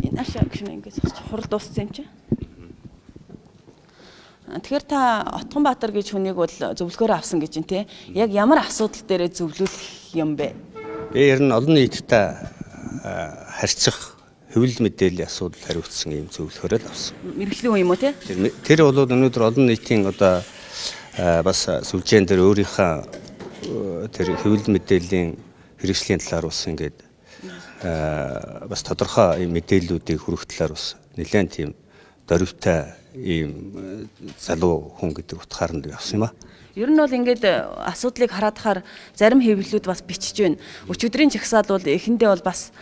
Энэ ашаа гişүн ингэж хурал дууссан юм чи. Тэгэхээр та Отгонбаатар гэж хүнийг бол зөвлөхөөр авсан гэж юм те. Яг ямар асуудал дээрээ зөвлөх юм бэ? Би ер нь олон нийтдээ харьцах хэвлэл мэдээллийн асуудал хариуцсан ийм зөвлөхөөр л авсан. Мэргэжлийн хүн юм уу те? Тэр бол өнөөдөр олон нийтийн одоо бас сүлжээн дээр өөрийнхөө тэр хэвлэл мэдээллийн хэрэгслийн талаар ус ингээд бас тодорхой ийм мэдээллүүдийг хүргэх талаар ус нэлээд тийм дөрвтэй ийм залуу хүн гэдэг утгаар нь явсан юм аа. Ер нь бол ингээд асуудлыг харахаар зарим хэвлэлүүд бас бичиж байна. Өчигдрийн жагсаал бол эхэндээ бол бас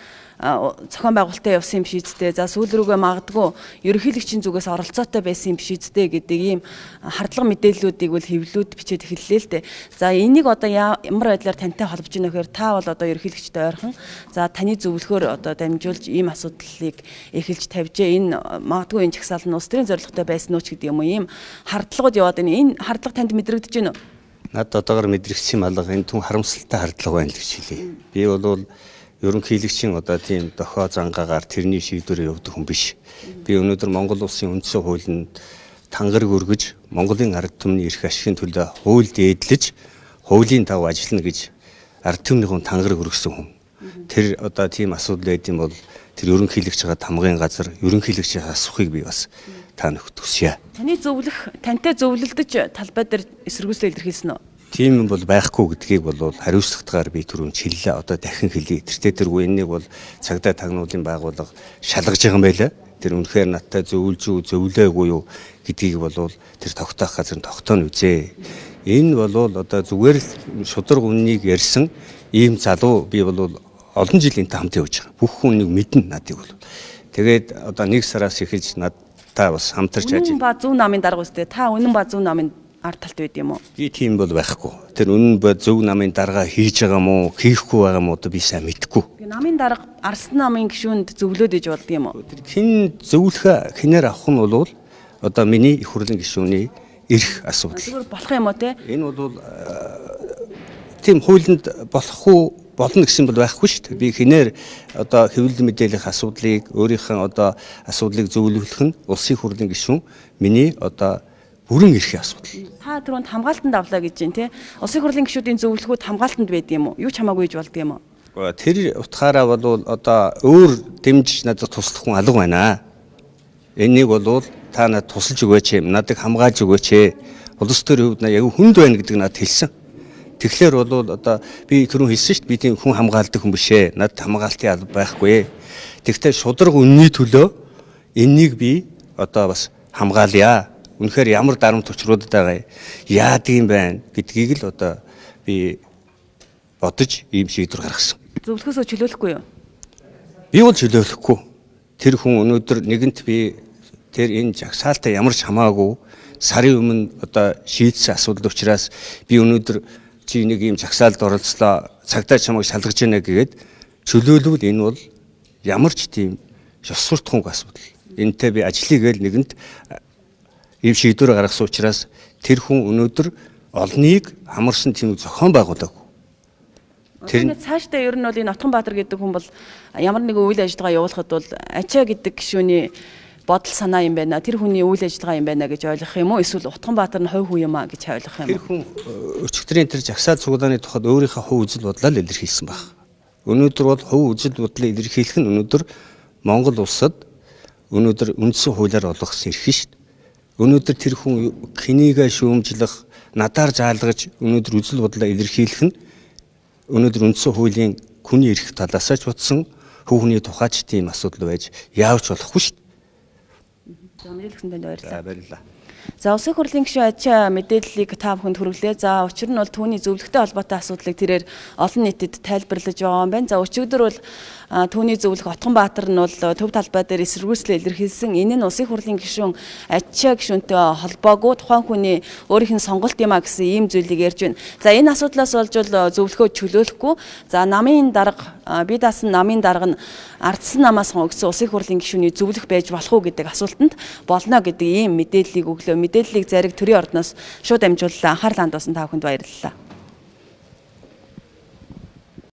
зохион байгуулалтаа явсан юм шийдтэй. За сүүл рүүгээ магадгүй ерөнхийлөгчийн зүгээс оролцоотой байсан юм шийдтэй гэдэг ийм хардлага мэдээллүүдийг бол хэвлэлүүд бичээд эхэллээ л дээ. За энийг одоо ямар байдлаар тантай холбож байна гэхээр та бол одоо ерөнхийлөгчтэй ойрхон за таны зөвлөхөөр одоо дамжуулж ийм асуудлыг эхэлж тавьжээ. Энэ магадгүй энэ жагсаал нь улс төрийн зорилготой байсан уу ч гэдэг юм уу ийм хардлагууд яваад байна. Энэ хардлага танд мэдрэгдэж байна уу? Над одоогоор мэдрэгдсэн малга энэ түн харамсалтай хардлага байна л гэж хэлье. Би бол ерөнхийлөгчийн одоо тийм дохио зангаагаар тэрний шийдвэрээр явдаг хүн биш. Би өнөөдөр Монгол улсын үндсэн хуулинд тангараг өргөж Монголын ард түмний эрх ашигын төлөө хууль дээдлэж хуулийн дагуу ажиллана гэж ард түмний хүн тангараг өргөсөн хүн. Тэр одоо тийм асуудал байд юм бол тэр ерөнхийлөгч байгаа тамгын газар ерөнхийлөгчийн асуухыг би бас та нөхд хүсье. Таны зөвлөх тантай зөвлөлдөж талбай дээр эсэргүүцэл илэрхийлсэн үү? Тийм юм бол байхгүй гэдгийг бол хариуцлагатгаар би түрүүн хэллээ. Одоо дахин хэлье. Тэр үенийг бол цагдаа тагнуулын байгууллага шалгаж байгаа юм байлаа. Тэр үнэхээр надтай зөвлөж үү, зөвлөөгүй юу гэдгийг бол тэр тогтоох газар тогтооно үзээ. Энэ бол одоо зүгээр л шудраг үннийг ярьсан ийм залуу би бол олон жилийн хамт явж байгаа. Бүх хүнийг мэднэ надыг бол. Тэгээд одоо 1 сараас эхэлж надтай бас хамтарч Үнэн ба зөв намын дарга үстэй. Та үнэн ба зөв намын ард талд байд юм уу? Би тийм бол байхгүй. Тэр үнэн ба зөв намын дарга хийж байгаа мó, хийхгүй байгаа мó би сайн мэдэхгүй. Намын дарга Арслан намын гишүүнд зөвлөөд иж болд юм уу? Хин зөвлөх хинээр авах нь бол одоо миний их хурлын гишүүний эрх асуудал. Зүгээр болох юм уу те? Энэ бол тийм хуулинд болох уу болно гэсэн бол байхгүй шүү дээ. Би хинээр одоо хэвлэл мэдээлэх асуудлыг өөрийнхөө одоо асуудлыг зөвлөх нь улсын хурлын гишүүн миний одоо бүрэн эрхийн асуудал. Та түрүүнд хамгаалтанд авлаа гэж байна те. Улсын хурлын гишүүдийн зөвлөхүүд хамгаалтанд байд юм уу? Юу ч хамаагүй гэж болд юм уу? Тэр утгаараа бол одоо өөр дэмжиж надад туслах хүн алга байна. Энийг бол та надад тусалж өгөөч юм. Надад хамгаалж өгөөч. Улс төрийн хувьд яг хүнд байна гэдэг надад хэлсэн. Тэгэхээр бол одоо би түрүүн хэлсэн шүү дээ. Би тийм хүн хамгаалдаг хүн биш ээ. Надад хамгаалтын алба байхгүй. Тэгвэл шудраг үнний төлөө энийг би одоо бас хамгаалъя. Үнэхээр ямар дарамт учруудад байгаа яадаг юм байна гэдгийг л одоо би бодож ийм шийдвэр гаргасан. Зөвлөхөөсөө чөлөөлөхгүй юу? Би бол чөлөөлөхгүй. Тэр хүн өнөөдөр нэгэнт би тэр энэ жагсаалтаа ямар ч хамаагүй сарын өмнө одоо шийдсэн асуудал учраас би өнөөдөр чи нэг ийм жагсаалд оролцлоо цагдаа чамайг шалгаж яана гэгээд чөлөөлвөл энэ бол ямар ч тийм ёс суртахуун асуудал. Энэтэй би ажлыг л нэгэнт ийм шийдвэр гаргасан учраас тэр хүн өнөөдөр олныг хамарсан тийм зохион байгуулаагүй. Тэр цаашдаа ер нь бол энэ Отгонбаатар гэдэг хүн бол ямар нэгэн үйл ажиллагаа явуулахад бол ачаа гэдэг гишүүний бодол санаа юм байна. Тэр хүний үйл ажиллагаа юм байна гэж ойлгох юм уу? Эсвэл Отгонбаатар нь хувь хүн юм а гэж ойлгох юм уу? Тэр хүн өчигдрийн тэр жагсаал цуглааны тухайд өөрийнхөө хувь үзэл бодлоо л илэрхийлсэн баг. Өнөөдөр бол хувь үзэл бодлоо илэрхийлэх нь өнөөдөр Монгол улсад өнөөдөр үндсэн хуулиар олгосон эрх шүү дээ. Өнөөдөр тэр хүн хинийгээ шүүмжлэх, надаар заалгаж өнөөдөр үзэл бодлоо илэрхийлэх нь өнөөдөр үндсэн хуулийн хүний эрх талаасаа ч утсан хүүхний тухайч тийм асуудал байж яавч болохгүй шүү дээ. Зөвлөсөн танд баярлалаа. Баярлалаа. За улсын хурлын гишүүн ачаа мэдээллийг та бүхэнд хүргэлээ. За учир нь бол түүний зөвлөгтэй холбоотой асуудлыг тэрээр олон нийтэд тайлбарлаж байгаа юм байна. За өчигдөр бол түүний зөвлөх Отгонбаатар нь бол төв талбай дээр эсэргүүцлээ илэрхийлсэн. Энэ нь улсын хурлын гишүүн ачаа гишүүнтэй холбоогүй тухайн хүний өөрийнх нь сонголт юм а гэсэн ийм зүйлийг ярьж байна. За энэ асуудлаас болж бол зөвлөхөө чөлөөлөхгүй. За намын дарга би даасан намын дарга нь ардсан намаас хонгогдсон улсын хурлын гишүүний зөвлөх байж болох уу гэдэг асуултанд болно гэдэг ийм мэдээллийг өглөө. Мэдээллийг зариг төрийн ордноос шууд амжууллаа. Анхаарал хандуулсан та бүхэнд баярлалаа.